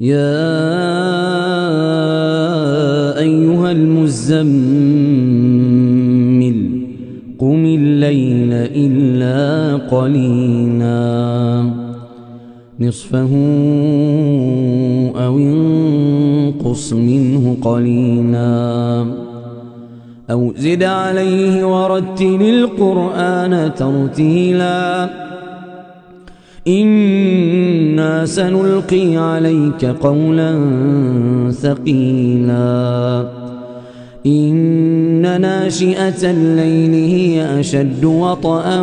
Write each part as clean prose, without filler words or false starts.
يا أيها المزمل قم الليل إلا قليلا نصفه أو انقص منه قليلا أو زد عليه ورتل القرآن ترتيلا إنا سنلقي عليك قولا ثقيلا إن ناشئة الليل هي أشد وطئا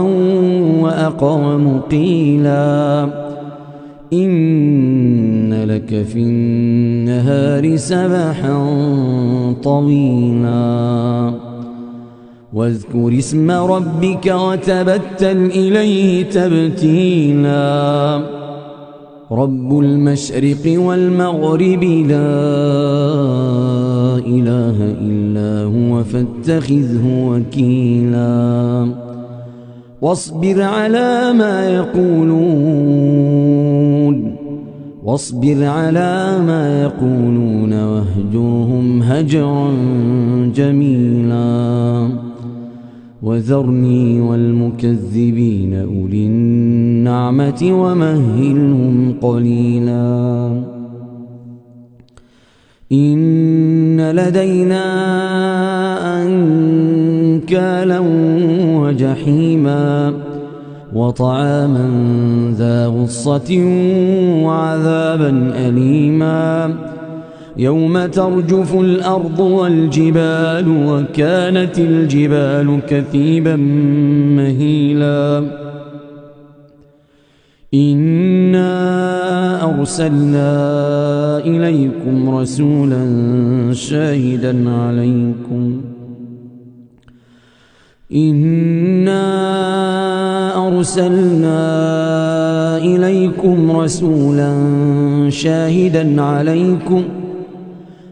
وأقوم قيلا إن لك في النهار سبحا طويلا واذكر اسم ربك وتبتل إليه تبتيلا رب المشرق والمغرب لا إله إلا هو فاتخذه وكيلا واصبر على ما يقولون واهجرهم هجرا جميلا وذرني والمكذبين أولي النعمة ومهلهم قليلا إن لدينا أنكالا وجحيما وطعاما ذا غصة وعذابا أليما يوم ترجف الأرض والجبال وكانت الجبال كثيبا مهيلا إنا أرسلنا إليكم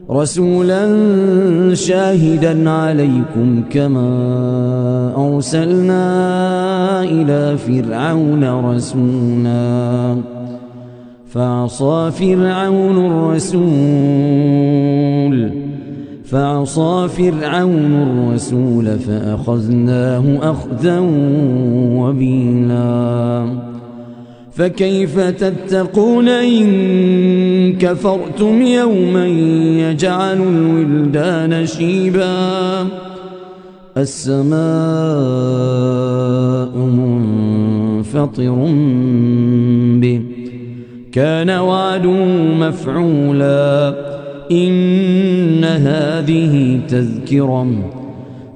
رسولا شاهدا عليكم كما أرسلنا إلى فرعون رسولا فعصى فرعون الرسول فأخذناه أخذا وبيلا فكيف تتقون إن كفرتم يوما يجعل الولدان شيبا السماء منفطر به كان وعده مفعولا إن هذه تذكرة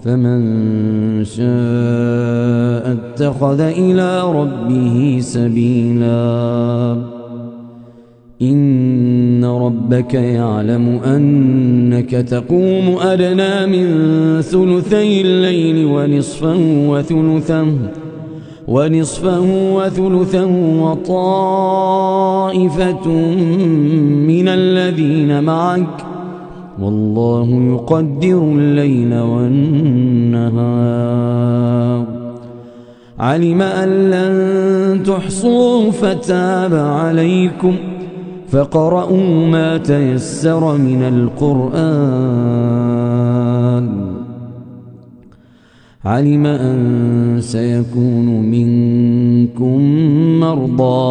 فمن شاء اتخذ إلى ربه سبيلا إن ربك يعلم أنك تقوم أدنى من ثلثي الليل ونصفه وثلثه وطائفة من الذين معك والله يقدر الليل والنهار علم أن لن تحصوا فتاب عليكم فاقرؤوا ما تيسر من القرآن علم أن سيكون منكم مرضى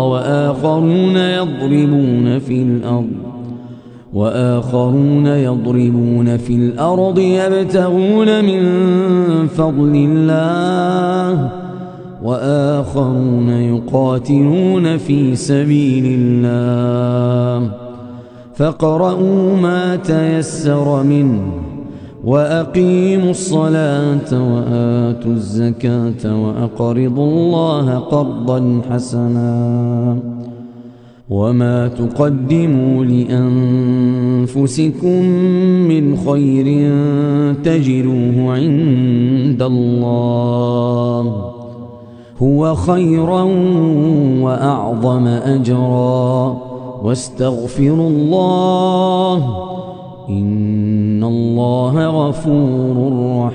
وآخرون يضربون في الأرض يبتغون من فضل الله وآخرون يقاتلون في سبيل الله فاقرؤوا ما تيسر منه وأقيموا الصلاة وآتوا الزكاة وأقرضوا الله قرضا حسنا وما تقدموا لأنفسكم من خير تجدوه عند الله هو خيرا وأعظم أجرا واستغفروا الله إن الله غفور رحيم.